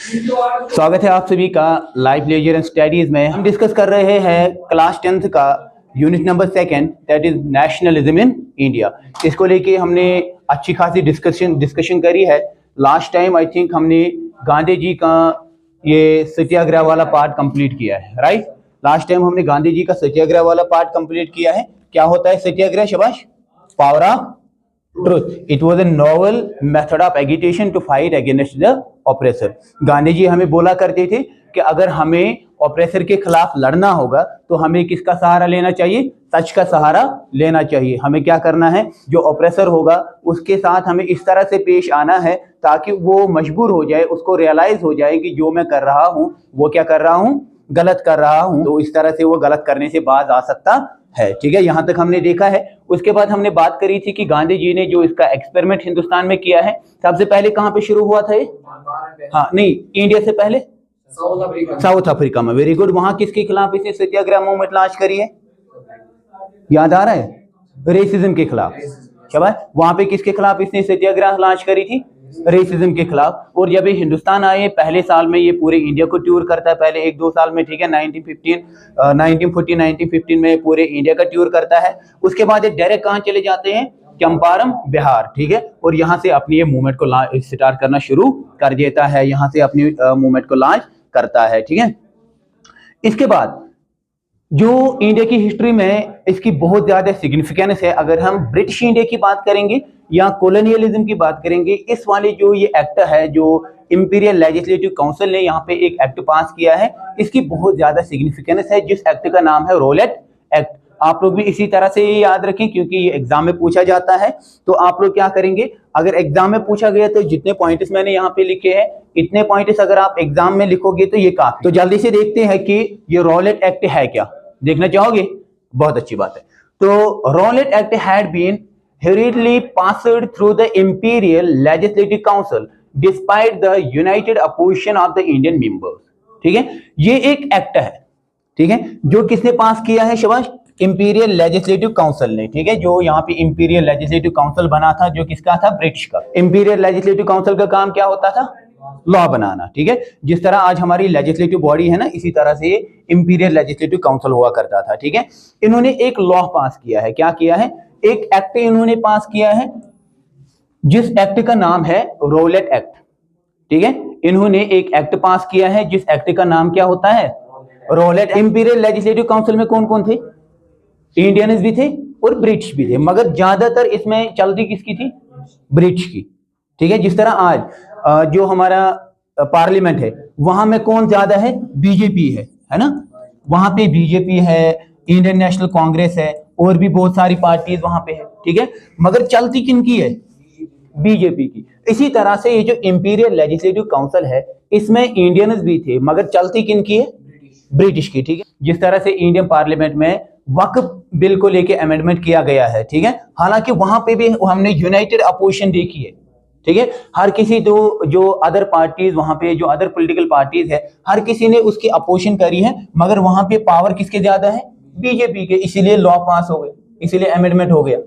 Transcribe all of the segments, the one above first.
स्वागत है आप सभी का लाइफ लेजर एंड स्टडीज में। हम डिस्कस कर रहे हैं क्लास 10th का unit number 2 that is nationalism in India. इसको लेके हमने अच्छी खासी डिस्कशन करी है। लास्ट टाइम आई थिंक हमने गांधी जी का ये सत्याग्रह वाला पार्ट कंप्लीट किया है, राइट। लास्ट टाइम हमने गांधी जी का सत्याग्रह वाला पार्ट कंप्लीट किया है। क्या होता है सत्याग्रह? शाबाश, power of truth. It was a novel method of agitation to fight against the oppressor. Gandhi ji हमें बोला करते थे कि अगर हमें ऑपरेसर के खिलाफ लड़ना होगा तो हमें किसका सहारा लेना चाहिए? सच का सहारा लेना चाहिए। हमें क्या करना है? जो ऑपरेसर होगा उसके साथ हमें इस तरह से पेश आना है ताकि वो मजबूर हो जाए, उसको रियलाइज हो जाए कि जो मैं कर रहा हूँ वो क्या कर रहा हूँ, गलत कर रहा हूँ। तो इस तरह से वो गलत करने से बाज आ सकता है। ठीक है, यहां तक हमने देखा है। उसके बाद हमने बात करी थी कि गांधी जी ने जो इसका एक्सपेरिमेंट हिंदुस्तान में किया है, सबसे पहले कहां पे शुरू हुआ था ये? हाँ नहीं, इंडिया से पहले साउथ अफ्रीका में। Very good. वहां किसके खिलाफ इसे सत्याग्रह मूवमेंट लॉन्च करी है? याद आ रहा है? रेसिज्म के खिलाफ। शाबाश। वहां पे किसके खिलाफ इसने सत्याग्रह लॉन्च करी थी? रेसिज्म के खिलाफ। और जब ये हिंदुस्तान आए पहले साल में ये पूरे इंडिया को टूर करता है, पहले 1-2 साल में, ठीक है। 1915 में पूरे इंडिया का टूर करता है। उसके बाद ये डायरेक्ट कहां चले जाते हैं? चंपारण, बिहार, ठीक है। और यहाँ से अपनी ये मूवमेंट को स्टार्ट करना शुरू कर देता है, यहाँ से अपनी मूवमेंट को लॉन्च करता है, ठीक है। इसके बाद जो इंडिया की हिस्ट्री में इसकी बहुत ज्यादा सिग्निफिकेंस है। अगर हम ब्रिटिश इंडिया की बात करेंगे या कॉलोनियलिज्म की बात करेंगे, इस वाली जो ये एक्ट है, जो इंपीरियल लेजिस्लेटिव काउंसिल ने यहाँ पे एक एक्ट पास किया है, इसकी बहुत ज्यादा सिग्निफिकेंस है, जिस एक्ट का नाम है रॉलेट एक्ट। आप लोग भी इसी तरह से ये याद रखें क्योंकि ये एग्जाम में पूछा जाता है। तो आप लोग क्या करेंगे, अगर एग्जाम में पूछा गया तो जितने पॉइंट्स मैंने यहाँ पे लिखे हैं, इतने पॉइंट्स अगर आप एग्जाम में लिखोगे तो ये काफी। तो जल्दी से देखते हैं कि ये रॉलेट एक्ट है क्या। देखना चाहोगे? बहुत अच्छी बात है। तो Rowlatt Act had been hurriedly passed through the Imperial Legislative Council despite the united opposition of the Indian members। ठीक है, ये एक एक्ट है, ठीक है, जो किसने पास किया है? शाबाश, इंपीरियल लेजिस्लेटिव काउंसिल ने। ठीक है, जो यहाँ पे इंपीरियल लेजिस्लेटिव काउंसिल बना था, जो किसका था? ब्रिटिश का। इंपीरियल लेजिस्लेटिव काउंसिल का काम क्या होता था? लॉ बनाना। ठीक है, जिस तरह आज हमारी लेजिस्लेटिव बॉडी है ना, इसी तरह से इंपीरियल लेजिस्लेटिव काउंसिल हुआ करता था। ठीक है, इन्होंने एक लॉ पास किया है। क्या किया है? एक एक्ट इन्होंने पास किया है, जिस एक्ट का नाम है रॉलेट एक्ट। ठीक है, इन्होंने एक एक्ट पास किया है जिस एक्ट का नाम क्या होता है? रॉलेट। इंपीरियल लेजिस्लेटिव काउंसिल में कौन कौन थे? इंडियंस भी थे और ब्रिटिश भी थे, मगर ज्यादातर इसमें चलती किसकी थी? ब्रिटिश की। ठीक है, जिस तरह आज जो हमारा पार्लियामेंट है वहां में कौन ज्यादा है? बीजेपी है ना। वहां पे बीजेपी है, इंडियन नेशनल कांग्रेस है, और भी बहुत सारी पार्टीज वहां पे है। ठीक है, मगर चलती किनकी है? बीजेपी की। इसी तरह से ये जो इंपीरियल लेजिस्लेटिव काउंसिल है, इसमें इंडियंस भी थे मगर चलती किनकी है? ब्रिटिश की। ठीक है, जिस तरह से इंडियन पार्लियामेंट में वक्फ बिल को लेके अमेंडमेंट किया गया है, ठीक है, हालांकि वहां पे भी हमने यूनाइटेड अपोजिशन देखी है। ठीक है, हर किसी जो अदर पार्टीज वहां पे, जो अदर पॉलिटिकल पार्टीज है, हर किसी ने उसकी अपोजिशन करी है, मगर वहां पे पावर किसके ज्यादा है? बीजेपी के। इसीलिए लॉ पास हो गए, इसीलिए अमेंडमेंट हो गया।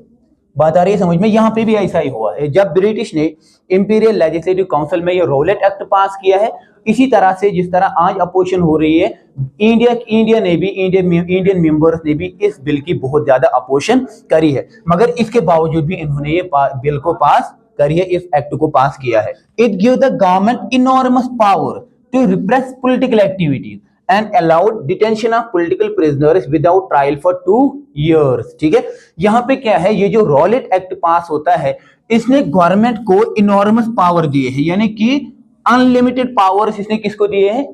बात आ रही है समझ में? यहाँ पे भी ऐसा ही हुआ है। जब ब्रिटिश ने इंपीरियल लेजिस्लेटिव काउंसिल में ये रॉलेट एक्ट पास किया है, इसी तरह से जिस तरह आज अपोजिशन हो रही है, इंडियन मेंबर्स ने भी इस बिल की बहुत ज्यादा अपोजिशन करी है, मगर इसके बावजूद भी इन्होंने ये बिल को पास करी है, इस एक्ट को पास किया है। It give the government enormous power to repress political activities and allowed detention of political prisoners without trial for 2 years। ठीक है, यहाँ पे क्या है? ये जो रॉलेट एक्ट पास होता है, इसने गवर्नमेंट को इनॉर्मस पावर दिए हैं, यानी कि अनलिमिटेड पावर्स इसने किसको दिए हैं?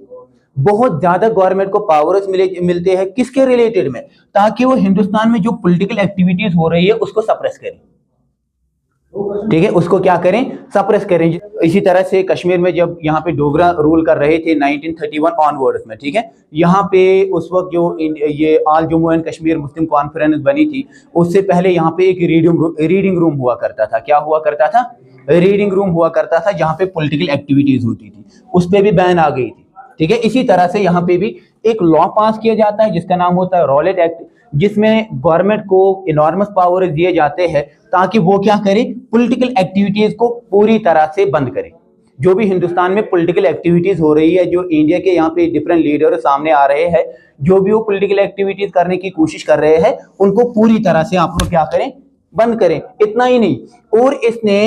बहुत ज्यादा गवर्नमेंट को पावर्स मिलते हैं। किसके रिलेटेड में? ताकि वो हिंदुस्तान में जो पॉलिटिकल एक्टिविटीज हो रही है उसको सप्रेस करें। ठीक है, उसको क्या करें? सप्रेस करें। इसी तरह से कश्मीर में जब यहाँ पे डोगरा रूल कर रहे थे 1931 ऑनवर्ड्स में, ठीक है, यहाँ पे उस वक्त जो ये all Jammu and Kashmir Muslim conference बनी थी, उससे पहले यहाँ पे एक रीडिंग रूम हुआ करता था। क्या हुआ करता था? रीडिंग रूम हुआ करता था, जहाँ पे पॉलिटिकल एक्टिविटीज होती थी, उस पर भी बैन आ गई थी। ठीक है, इसी तरह से यहाँ पे भी एक लॉ पास किया जाता है जिसका नाम होता है रॉलेट एक्ट, जिसमें गवर्नमेंट को इनॉर्मस पावर दिए जाते हैं ताकि वो क्या करे? पॉलिटिकल एक्टिविटीज को पूरी तरह से बंद करे। जो भी हिंदुस्तान में पॉलिटिकल एक्टिविटीज हो रही है, जो इंडिया के यहाँ पे डिफरेंट लीडर सामने आ रहे हैं, जो भी वो पॉलिटिकल एक्टिविटीज करने की कोशिश कर रहे हैं, उनको पूरी तरह से आप लोग क्या करें, बंद करें। इतना ही नहीं, और इसने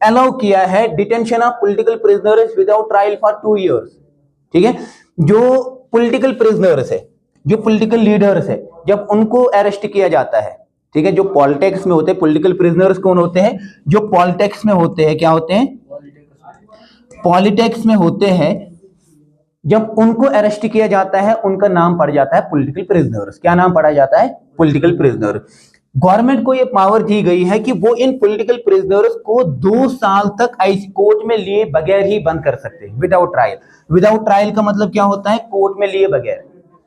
अलाउ किया है detention of political prisoners without trial for 2 years. ठीक है, जो पॉलिटिकल प्रिजनर्स है, जो पॉलिटिकल लीडर्स है, जब उनको अरेस्ट किया जाता है, ठीक है, जो पॉलिटिक्स में होते हैं, पॉलिटिकल प्रिजनर्स कौन होते हैं, जो पॉलिटिक्स में होते हैं, क्या होते हैं, पॉलिटिक्स में होते हैं, जब उनको अरेस्ट किया जाता है उनका नाम पड़ जाता है पॉलिटिकल प्रिजनर्स। क्या नाम पड़ा जाता है, पॉलिटिकल प्रिजनर। गवर्नमेंट को यह पावर दी गई है कि वो इन पॉलिटिकल प्रिजनर्स को 2 साल तक आईसी कोर्ट में लिए बगैर ही बंद कर सकते हैं, विदाउट ट्रायल। विदाउट ट्रायल का मतलब क्या होता है, कोर्ट में लिए बगैर।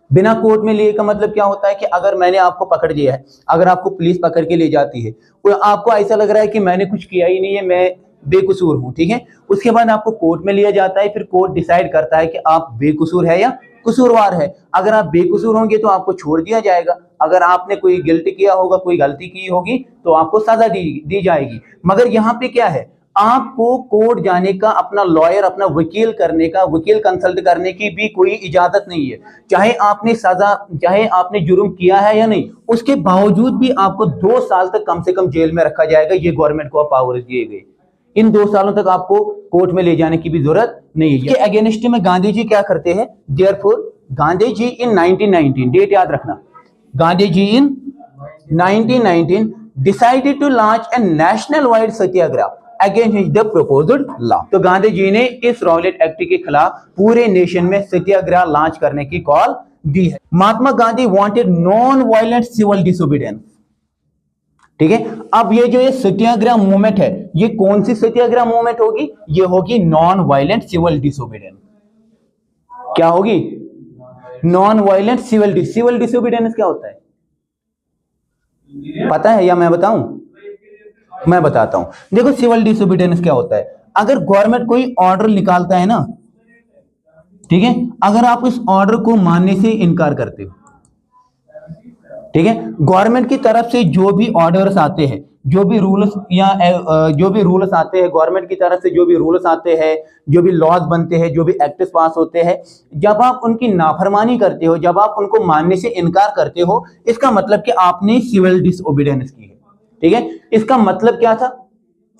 बिना कोर्ट में लिए का मतलब क्या होता है कि अगर मैंने आपको पकड़ लिया है, अगर आपको पुलिस पकड़ के ले जाती है, तो आपको ऐसा लग रहा है कि मैंने कुछ किया ही नहीं है, मैं बेकसूर हूं, ठीक है, उसके बाद आपको कोर्ट में लिया जाता है, फिर कोर्ट डिसाइड करता है कि आप बेकसूर है या कसूरवार है। अगर आप बेकसूर होंगे तो आपको छोड़ दिया जाएगा, अगर आपने कोई गिल्ट किया होगा, कोई गलती की होगी, तो आपको सजा दी जाएगी। मगर यहाँ पे क्या है, आपको कोर्ट जाने का, अपना लॉयर, अपना वकील करने का, वकील कंसल्ट करने की भी कोई इजाजत नहीं है। चाहे आपने सजा, चाहे आपने जुर्म किया है या नहीं, उसके बावजूद भी आपको 2 साल तक कम से कम जेल में रखा जाएगा। ये गवर्नमेंट को पावर दिए गए, इन 2 सालों तक आपको कोर्ट में ले जाने की भी जरूरत नहीं है। इसके अगेंस्ट में गांधी जी क्या करते हैं, therefore Gandhi ji in 1919, date याद रखना, Gandhi ji in 1919 decided to launch a national wide satyagraha against the proposed law. तो गांधी जी ने इस रॉलेट एक्ट के खिलाफ पूरे नेशन में सत्याग्रह लॉन्च करने की कॉल दी है। Mahatma Gandhi wanted non violent civil disobedience. ठीक है, अब ये जो ये सत्याग्रह मूवमेंट है, ये कौन सी सत्याग्रह मूवमेंट होगी, ये होगी नॉन वायलेंट सिविल डिसोबीडियंस। क्या होगी, नॉन वायलेंट सिविल डिसोबीडियंस क्या होता है, पता है या मैं बताऊं, मैं बताता हूं। देखो सिविल डिसोबीडियंस क्या होता है, अगर गवर्नमेंट कोई ऑर्डर निकालता है ना, ठीक है, अगर आप इस ऑर्डर को मानने से इनकार करते हो, ठीक है, गवर्नमेंट की तरफ से जो भी ऑर्डर्स आते हैं, जो भी रूल्स या जो भी रूल्स आते हैं, गवर्नमेंट की तरफ से जो भी रूल्स आते हैं, जो भी लॉज बनते हैं, जो भी एक्ट्स पास होते हैं, जब आप उनकी नाफरमानी करते हो, जब आप उनको मानने से इनकार करते हो, इसका मतलब कि आपने सिविल डिसओबीडियंस की है। ठीक है, इसका मतलब क्या था,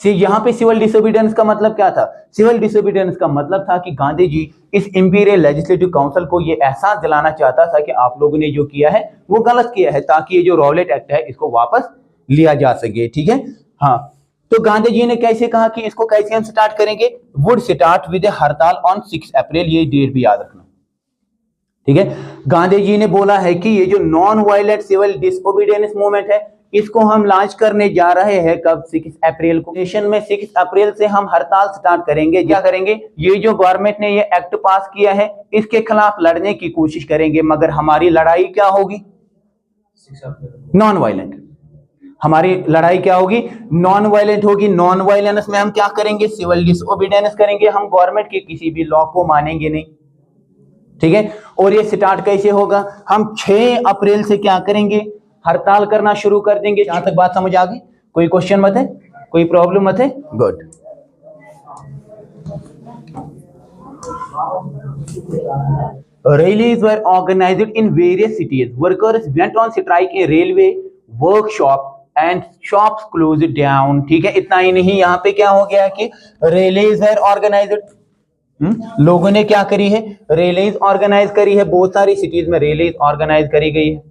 यहाँ पे सिविल डिसोबीडियंस का मतलब क्या था, सिविल डिसोबीडियंस का मतलब था कि गांधी जी इस इंपीरियल लेजिस्लेटिव काउंसिल को ये एहसास दिलाना चाहता था कि आप लोगों ने जो किया है वो गलत किया है, ताकि ये जो रॉलेट एक्ट है इसको वापस लिया जा सके। ठीक है, हाँ, तो गांधी जी ने कैसे कहा कि इसको कैसे हम स्टार्ट करेंगे, वुड स्टार्ट विद हड़ताल ऑन 6 अप्रैल, ये डेट भी याद रखना। ठीक है, गांधी जी ने बोला है कि ये जो non violent civil disobedience movement है, इसको हम लॉन्च करने जा रहे हैं कब, 6 अप्रैल को। नेशन में 6 अप्रैल से हम हड़ताल स्टार्ट करेंगे। क्या करेंगे, ये जो गवर्नमेंट ने ये एक्ट पास किया है इसके खिलाफ लड़ने की कोशिश करेंगे, मगर हमारी लड़ाई क्या होगी, नॉन वायलेंट। हमारी लड़ाई क्या होगी, नॉन वायलेंट होगी। नॉन वायलेंस में हम क्या करेंगे, सिविल डिसओबीडियंस करेंगे, हम गवर्नमेंट के किसी भी लॉ को मानेंगे नहीं। ठीक है, और ये स्टार्ट कैसे होगा, हम 6 अप्रैल से क्या करेंगे, हड़ताल करना शुरू कर देंगे। यहां तक बात समझ आ गई, कोई क्वेश्चन मत है, कोई प्रॉब्लम मत है, good. Rallies were organized in various cities. Workers went on strike in railway, workshop and shops closed down. ठीक है, इतना ही नहीं, यहाँ पे क्या हो गया कि rallies were organized, लोगों ने क्या करी है, रैलीज ऑर्गेनाइज करी है, बहुत सारी सिटीज में रैलीज ऑर्गेनाइज करी गई है।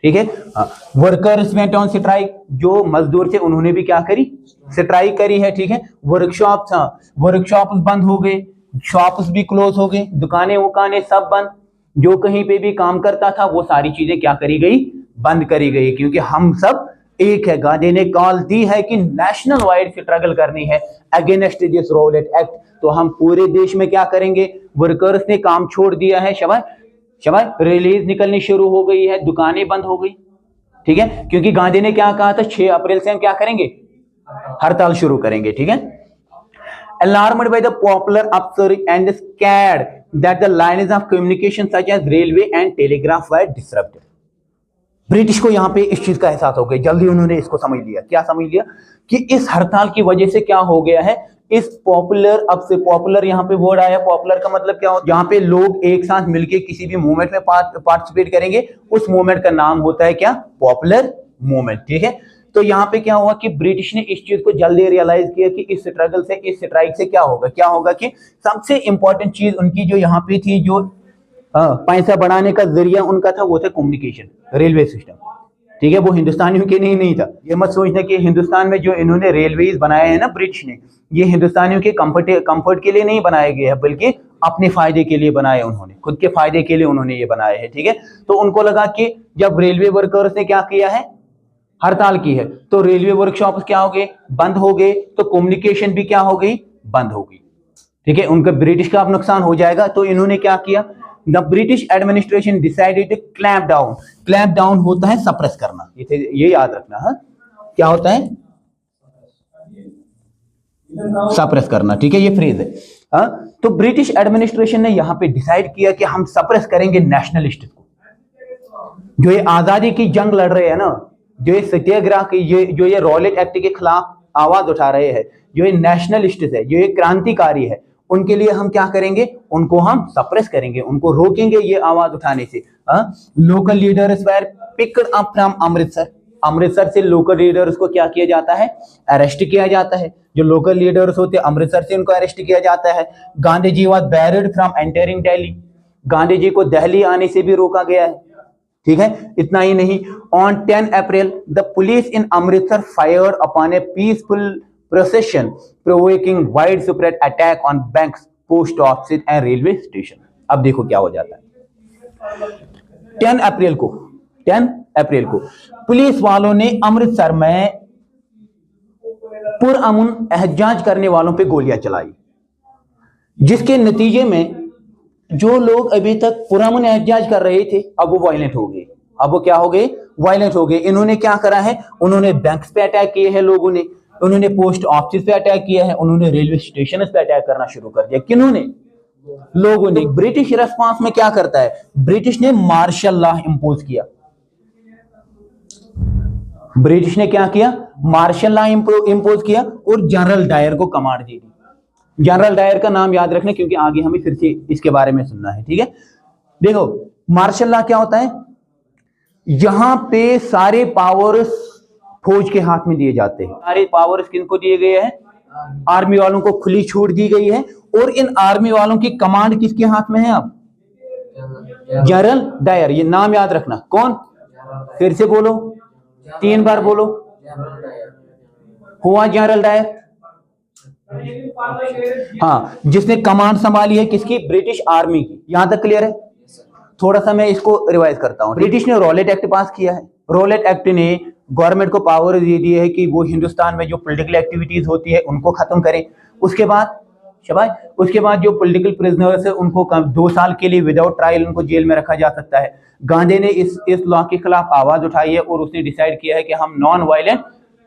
ठीक है, वर्कर्स वेंट ऑन स्ट्राइक, जो मजदूर थे उन्होंने भी क्या करी, स्ट्राइक करी है। ठीक है, वर्कशॉप था, वर्कशॉप बंद हो गए, शॉप्स भी क्लोज हो गए, दुकानें वुकानें सब बंद, जो कहीं पे भी काम करता था वो सारी चीजें क्या करी गई, बंद करी गई, क्योंकि हम सब एक है। गांधी ने कॉल दी है कि नेशनल वाइड स्ट्रगल करनी है अगेंस्ट दिस रॉलेट एक्ट, तो हम पूरे देश में क्या करेंगे, वर्कर्स ने काम छोड़ दिया है, शाबाश शाबाश, रिलीज निकलनी शुरू हो गई है, दुकानें बंद हो गई। ठीक है, क्योंकि गांधी ने क्या कहा था, 6 अप्रैल से हम क्या करेंगे, हड़ताल शुरू करेंगे। ठीक है, alarmed by the popular upsurge and scared that the lines of communication such as railway and telegraph were disrupted. British को यहाँ पे इस चीज का एहसास हो गया, जल्दी उन्होंने इसको समझ लिया। क्या समझ लिया कि इस हड़ताल की वजह से क्या हो गया है, इस पॉपुलर, अब से पॉपुलर यहाँ पे वर्ड आया, पॉपुलर का मतलब क्या होता है, जहाँ पे लोग एक साथ मिलके किसी भी मूवमेंट में पार्टिसिपेट करेंगे, उस मूवमेंट का नाम होता है क्या, पॉपुलर मूवमेंट। ठीक है, तो यहाँ पे क्या हुआ कि ब्रिटिश ने इस चीज को जल्दी रियलाइज किया कि इस स्ट्रगल से, इस स्ट्राइक से क्या होगा कि सबसे इंपॉर्टेंट चीज उनकी जो यहाँ पे थी, जो पैसा बढ़ाने का जरिया उनका था, वो था कम्युनिकेशन, रेलवे सिस्टम। ठीक है, वो हिंदुस्तानियों के नहीं था। ये मत सोचना कि हिंदुस्तान में जो इन्होंने रेलवेज बनाए हैं ना ब्रिटिश ने, ये हिंदुस्तानियों के कंफर्ट के लिए नहीं बनाए गए हैं, बल्कि अपने फायदे के लिए बनाए, उन्होंने खुद के फायदे के लिए उन्होंने ये बनाए हैं। ठीक है, तो उनको लगा कि जब रेलवे वर्कर्स ने क्या किया है, हड़ताल की है, तो रेलवे वर्कशॉप क्या हो गए, बंद हो गए, तो कम्युनिकेशन भी क्या हो गई, बंद हो गई। ठीक है, उनका ब्रिटिश का अब नुकसान हो जाएगा, तो इन्होंने क्या किया, the British administration decided to clamp down. Clamp down होता है सप्रेस करना, ये याद रखना है, क्या होता है, सप्रेस करना। ठीक है, ये फ्रेज है। हाँ, तो ब्रिटिश एडमिनिस्ट्रेशन ने यहां पे डिसाइड किया कि हम सप्रेस करेंगे नेशनलिस्ट को, जो ये आजादी की जंग लड़ रहे हैं ना, जो ये सत्याग्रह की, जो ये रॉलेट एक्ट के खिलाफ आवाज उठा रहे हैं, जो ये नेशनलिस्ट है, जो ये क्रांतिकारी है, उनके लिए हम क्या करेंगे, उनको हम सप्रेस करेंगे, उनको रोकेंगे ये आवाज उठाने से। Local leaders were picked up from Amritsar. Amritsar से लोकल लीडर्स को क्या किया जाता है, अरेस्ट किया जाता है। जो लोकल लीडर्स होते हैं अमृतसर से, उनको अरेस्ट किया जाता है। Gandhi ji was barred from entering Delhi. Gandhi ji को दिल्ली आने से भी रोका गया है। ठीक है, इतना ही नहीं, on 10 April the police in Amritsar fired upon a peaceful procession provoking wide spread attack on banks, post office and railway station. अब देखो क्या हो जाता है। 10 अप्रैल को पुलिस वालों ने अमृतसर में पुरअमन एहतजाज करने वालों पे गोलियां चलाई, जिसके नतीजे में जो लोग अभी तक पुरअमन एहतजाज कर रहे थे, अब वो वायलेंट हो गए। अब वो क्या हो गए, वायलेंट हो गए। इन्होंने क्या करा है, उन्होंने बैंक्स पे अटैक किए हैं लोगों ने, उन्होंने पोस्ट ऑफिस पे अटैक किया है, उन्होंने रेलवे स्टेशन पे अटैक करना शुरू कर दिया। किन्होंने, लोगों ने। ब्रिटिश रेस्पॉन्स में क्या करता है, ब्रिटिश ने मार्शल लॉ इंपोज किया। ब्रिटिश ने क्या किया, मार्शल लॉ इंपोज किया और जनरल डायर को कमांड दे दी। जनरल डायर का नाम याद रखना, क्योंकि आगे हमें फिर से इसके बारे में सुनना है। ठीक है, देखो मार्शल लॉ क्या होता है, यहां पे सारे पावर्स फौज के हाथ में दिए जाते हैं। सारे पावर्स किनको दिए गए हैं, आर्मी वालों को खुली छूट दी गई है। और इन आर्मी वालों की कमांड किसके हाथ में है, अब जनरल डायर। ये नाम याद रखना, कौन, फिर से बोलो, 3 बार बोलो, हुआ जनरल डायर। हाँ, जिसने कमांड संभाली है किसकी, ब्रिटिश आर्मी की। यहां तक क्लियर है। थोड़ा सा मैं इसको रिवाइज करता हूं। ब्रिटिश ने रॉलेट एक्ट पास किया है। रॉलेट एक्ट ने गवर्नमेंट को पावर दे दी है कि वो हिंदुस्तान में जो पॉलिटिकल एक्टिविटीज होती है उनको खत्म करें। उसके बाद शाबाश, उसके बाद जो पॉलिटिकल प्रिजनर्स है उनको 2 साल के लिए विदाउट ट्रायल उनको जेल में रखा जा सकता है। गांधी ने इस लॉ के खिलाफ आवाज उठाई है और उसने डिसाइड किया है कि हम non violent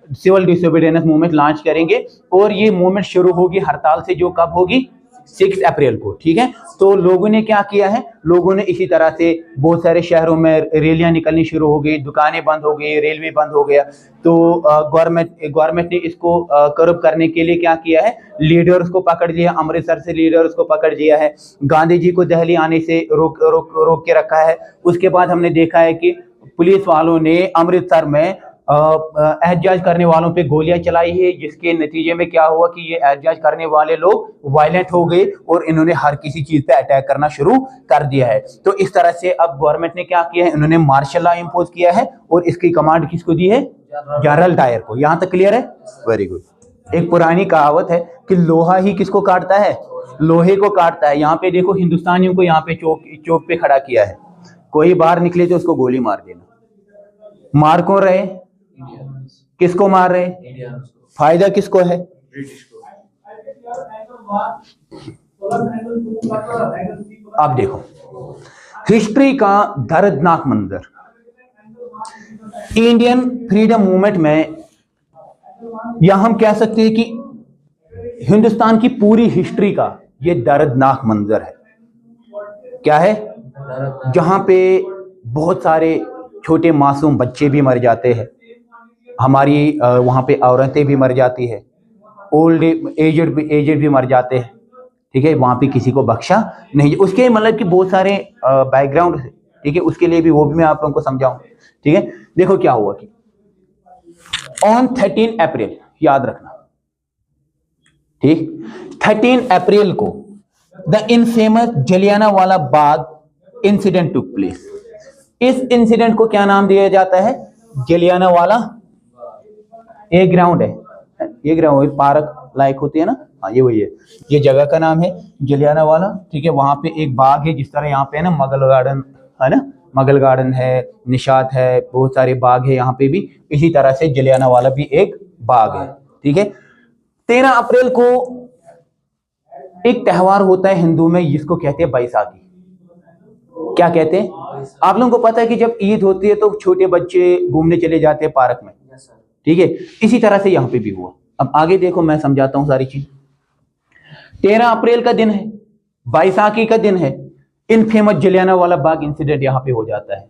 civil disobedience movement launch करेंगे। और ये मूवमेंट शुरू होगी हड़ताल से, जो कब होगी, 6 अप्रैल को। ठीक है, तो लोगों ने क्या किया है, लोगों ने इसी तरह से बहुत सारे शहरों में रैलियां निकलनी शुरू हो गई, दुकानें बंद हो गई, रेलवे बंद हो गया। तो गवर्नमेंट ने इसको कर्ब करने के लिए क्या किया है, लीडर्स को पकड़ लिया, अमृतसर से लीडर्स को पकड़ लिया है, गांधी जी को दिल्ली आने से रोक के रखा है। उसके बाद हमने देखा है कि पुलिस वालों ने अमृतसर में एहतजाज करने वालों पे गोलियां चलाई है, जिसके नतीजे में क्या हुआ कि ये एहतजाज करने वाले लोग वायलेंट हो गए और इन्होंने हर किसी चीज पे अटैक करना शुरू कर दिया है। तो इस तरह से अब गवर्नमेंट ने क्या किया है, इन्होंने मार्शल लॉ इंपोज किया है और इसकी कमांड किसको दी है, जनरल डायर को। यहां तक क्लियर है, वेरी गुड। एक पुरानी कहावत है कि लोहा ही किसको काटता है, लोहे को काटता है। यहाँ पे देखो हिंदुस्तानियों को यहाँ पे चौक पे खड़ा किया है, कोई बाहर निकले तो उसको गोली मार देना। मार कौन रहे, किसको मार रहे, फायदा किसको है, आप देखो हिस्ट्री का दर्दनाक मंजर। इंडियन फ्रीडम मूवमेंट में, या हम कह सकते हैं कि हिंदुस्तान की पूरी हिस्ट्री का यह दर्दनाक मंजर है। क्या है, जहां पे बहुत सारे छोटे मासूम बच्चे भी मर जाते हैं, हमारी वहां पे औरतें भी मर जाती है, ओल्ड एजेड भी मर जाते हैं, ठीक है, वहां पे किसी को बख्शा नहीं। उसके मतलब कि बहुत सारे बैकग्राउंड, ठीक है, उसके लिए भी वो भी मैं आप लोगों को समझाऊं, ठीक है। देखो क्या हुआ कि ऑन 13 अप्रैल, याद रखना, ठीक, 13 अप्रैल को the infamous Jallianwala Bagh incident took place. इस इंसिडेंट को क्या नाम दिया जाता है? जलियांवाला। एक ग्राउंड है, ये ग्राउंड पार्क लाइक होती है ना, हाँ ये वही है, ये जगह का नाम है जलियांवाला, ठीक है। वहां पे एक बाग है, जिस तरह यहाँ पे है ना मगल गार्डन है ना, मगल गार्डन है, निशात है, बहुत सारे बाग है यहाँ पे भी, इसी तरह से जलियांवाला भी एक बाग है, ठीक है। 13 अप्रैल को एक त्योहार होता है हिंदू में, जिसको कहते हैं बैसाखी। क्या कहते हैं? आप लोगों को पता है कि जब ईद होती है तो छोटे बच्चे घूमने चले जाते हैं पार्क में, ठीक है। इसी तरह से यहाँ पे भी हुआ। अब आगे देखो, मैं समझाता हूं सारी चीज। 13 अप्रैल का दिन है, बैसाखी का दिन है, इनफेमस जलियांवाला बाग इंसिडेंट यहाँ पे हो जाता है,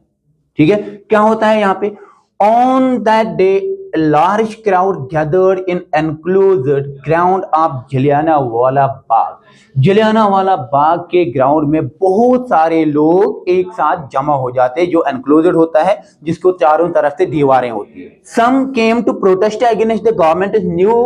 ठीक है। क्या होता है यहाँ पे? On that day a large crowd gathered in enclosed ground of Jallianwala Bagh. Jallianwala Bagh के ग्राउंड में बहुत सारे लोग एक साथ जमा हो जाते हैं, जो एनक्लोज्ड होता है, जिसको चारों तरफ से दीवारें होती है। Some came to protest against the government's new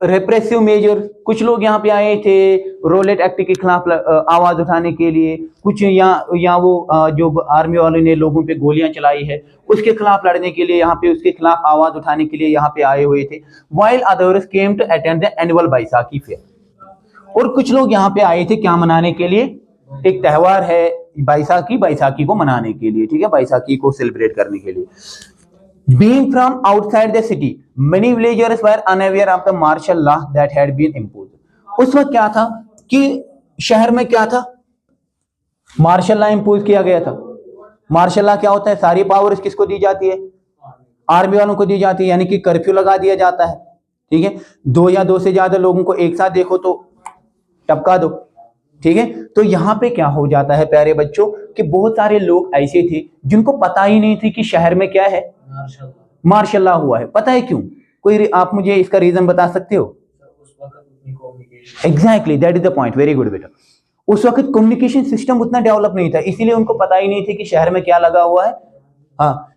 repressive measure. कुछ लोग यहाँ पे आए थे रोलेट एक्ट के खिलाफ आवाज उठाने के लिए, कुछ यहाँ वो जो आर्मी वालों ने लोगों पे गोलियां चलाई है उसके खिलाफ लड़ने के लिए, यहाँ पे उसके खिलाफ आवाज उठाने के लिए यहाँ पे आए हुए थे। While others came to attend the annual Baisakhi fair. और कुछ लोग यहाँ पे आए थे क्या मनाने के लिए? एक त्योहार है बैसाखी, बैसाखी को मनाने के लिए, ठीक है, बैसाखी को सेलिब्रेट करने के लिए। Being from outside the city, many villagers were unaware of the martial law that had been imposed. उस वक्त क्या था कि शहर में क्या था? मार्शल लॉ इंपोज किया गया था। मार्शल लॉ क्या होता है? सारी पावर्स किसको दी जाती है? आर्मी वालों को दी जाती है, यानी कि कर्फ्यू लगा दिया जाता है, ठीक है। 2 या 2 से ज्यादा लोगों को एक साथ देखो तो टपका दो, ठीक है। तो यहाँ पे क्या हो जाता है प्यारे बच्चों कि बहुत सारे लोग ऐसे थे जिनको पता ही नहीं थी कि शहर में क्या है, मार्शल लॉ हुआ है। पता है क्यों? कोई आप मुझे इसका रीजन बता सकते हो? Exactly, that is the point, very good बेटा। उस वक्त कम्युनिकेशन सिस्टम उतना डेवलप नहीं था, इसीलिए उनको पता ही नहीं थी कि शहर में क्या लगा हुआ है, हाँ,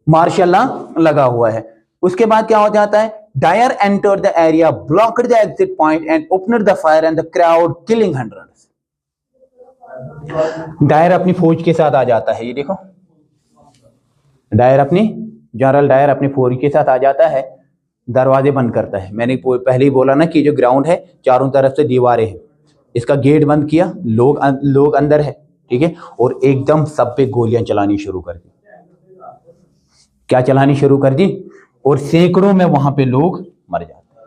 मार्शल लॉ लगा हुआ है। उसके बाद क्या हो जाता है? Dyer entered the area, blocked the exit point and opened the fire and the crowd killing hundreds. Dyer अपनी फौज के साथ आ जाता है, ये देखो, डायर अपनी जनरल डायर अपनी फौज के साथ आ जाता है, दरवाजे बंद करता है। मैंने पहले ही बोला ना कि जो ग्राउंड है चारों तरफ से दीवारें हैं, इसका गेट बंद किया, लोग अंदर है, ठीक है, और एकदम सब पे गोलियां चलानी शुरू कर दी। क्या चलानी शुरू कर दी? और सैकड़ों में वहां पे लोग मर जाते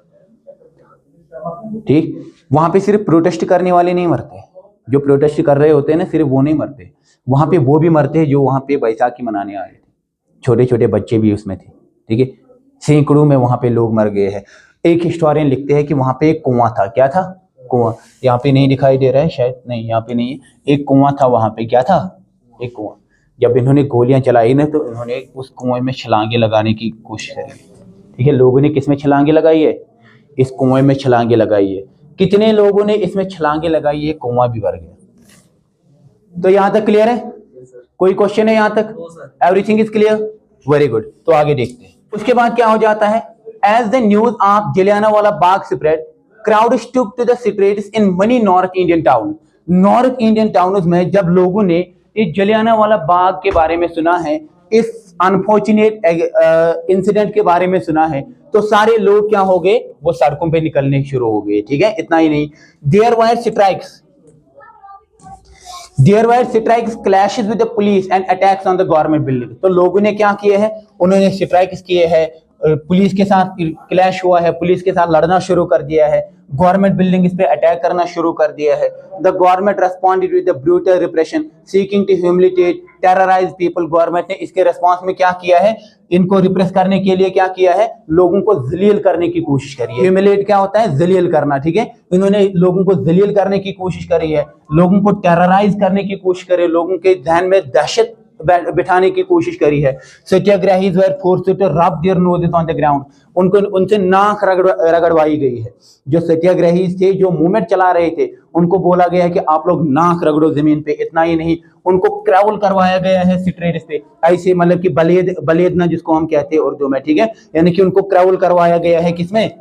हैं, ठीक। वहां पे सिर्फ प्रोटेस्ट करने वाले नहीं मरते, जो प्रोटेस्ट कर रहे होते हैं ना, सिर्फ वो नहीं मरते, वहां पे वो भी मरते हैं जो वहां पे बैसाखी मनाने आए थे, छोटे छोटे बच्चे भी उसमें थे, ठीक है। सैकड़ों में वहां पे लोग मर गए हैं। एक हिस्टोरियन लिखते हैं कि वहां पे एक कुआं था। क्या था? कुआं। यहाँ पे नहीं दिखाई दे रहा है शायद, नहीं यहाँ पे नहीं है। एक कुआं था वहां पे। क्या था? एक कुआं। जब इन्होंने गोलियां चलाई ना तो इन्होंने उस कुएं में छलांगे लगाने की कोशिश करी, ठीक है। लोगों ने किस में छलांगे लगाई है? इस कुएं में छलांगे लगाई है। कितने लोगों ने इसमें छलांगे लगाई है? कुआं भी भर गया। तो यहाँ तक क्लियर है? कोई क्वेश्चन है यहाँ तक? Everything is clear, very good. तो आगे देखते हैं। उसके बाद क्या हो जाता है? As the news of Jallianwala Bagh spread, crowds took to the streets in many north Indian town. North Indian towns में जब लोगों ने इस जलियांवाला बाग के बारे में सुना है, इस अनफॉर्चुनेट इंसिडेंट के बारे में सुना है, तो सारे लोग क्या हो गए? वो सड़कों पे निकलने शुरू हो गए, ठीक है। इतना ही नहीं, there were strikes, There were strikes, clashes with the police and attacks on the government building. तो लोगों ने क्या किए हैं? उन्होंने स्ट्राइक्स किए हैं, पुलिस के साथ क्लैश हुआ है, पुलिस के साथ लड़ना शुरू कर दिया है, गवर्नमेंट बिल्डिंग इस पे अटैक करना शुरू कर दिया है। The government responded with the brutal repression seeking to humiliate terrorise people. Government ने इसके रेस्पॉन्स में क्या किया है? इनको रिप्रेस करने के लिए क्या किया है? लोगों को जलील करने की कोशिश करी है। ह्यूमिलिएट क्या होता है? जलील करना, ठीक है। इन्होंने लोगों को जलील करने की कोशिश करी है, लोगों को टेरराइज करने की कोशिश करी, लोगों के ध्यान में दहशत बिठाने की कोशिश करी है। Satyagrahis were forced to rub their noses on the ground, उनको उनसे नाक रगड़वाई गई है। जो सत्याग्रही थे, जो मूवमेंट चला रहे थे, उनको बोला गया है कि आप लोग नाक रगड़ो जमीन पे। इतना ही नहीं, उनको क्रैवल करवाया गया है स्ट्रेट्स पे, ऐसे मतलब कि बलेदना जिसको हम कहते हैं उर्दू में, ठीक है, यानी कि उनको क्रैवल करवाया गया है किसमें,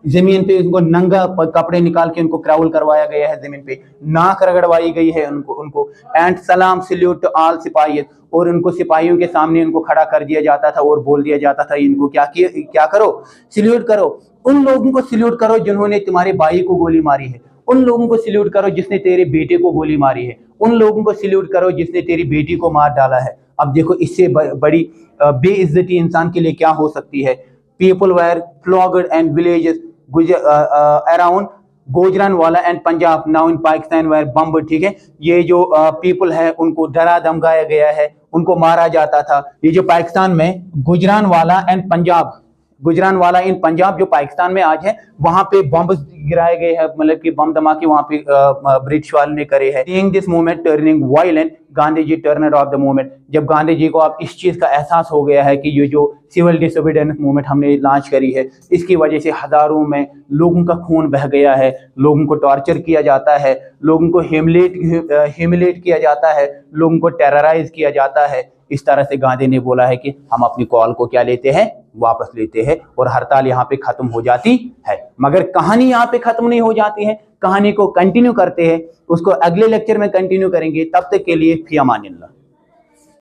जमीन पे। उनको नंगा कपड़े निकाल के उनको क्रैवल करवाया गया है जमीन पे, नाक रगड़वाई गई है उनको एंड सलाम सल्यूट टू ऑल सिपाही, और उनको सिपाहियों के सामने उनको खड़ा कर दिया जाता था और बोल दिया जाता था इनको क्या करो, सल्यूट करो। उन लोगों को सल्यूट करो जिन्होंने तुम्हारे भाई को गोली मारी है, उन लोगों को सल्यूट करो जिसने तेरे बेटे को गोली मारी है, उन लोगों को सल्यूट करो जिसने तेरी बेटी को मार डाला है। अब देखो इससे बड़ी बेइज्जती इंसान के लिए क्या हो सकती है। People were flogged and villages around Gujranwala and Punjab now in Pakistan were bomb, ठीक है। ये जो पीपल है उनको डरा धमकाया गया है, उनको मारा जाता था। ये जो पाकिस्तान में गुजरानवाला एंड पंजाब, गुजरानवाला इन पंजाब जो पाकिस्तान में आज है, वहां पे बम गिराए गए हैं, मतलब कि बम धमाके वहां पे ब्रिटिश वालों ने करे हैं। Seeing this movement turning violent, Gandhi ji turner of the movement. जब गांधी जी को अब इस चीज का एहसास हो गया है कि ये जो सिविल डिसोबीडियंस मूवमेंट हमने लॉन्च करी है, इसकी वजह से हजारों में लोगों का खून बह गया है, लोगों को टॉर्चर किया जाता है, लोगों को ह्यूमिलेट किया जाता है, लोगों को टेरराइज किया जाता है। इस तरह से गांधी ने बोला है कि हम अपनी कॉल को क्या लेते हैं, वापस लेते हैं, और हड़ताल यहाँ पे खत्म हो जाती है। मगर कहानी यहाँ पे खत्म नहीं हो जाती है, कहानी को कंटिन्यू करते हैं, उसको अगले लेक्चर में कंटिन्यू करेंगे। तब तक के लिए फी अमानिल्लाह।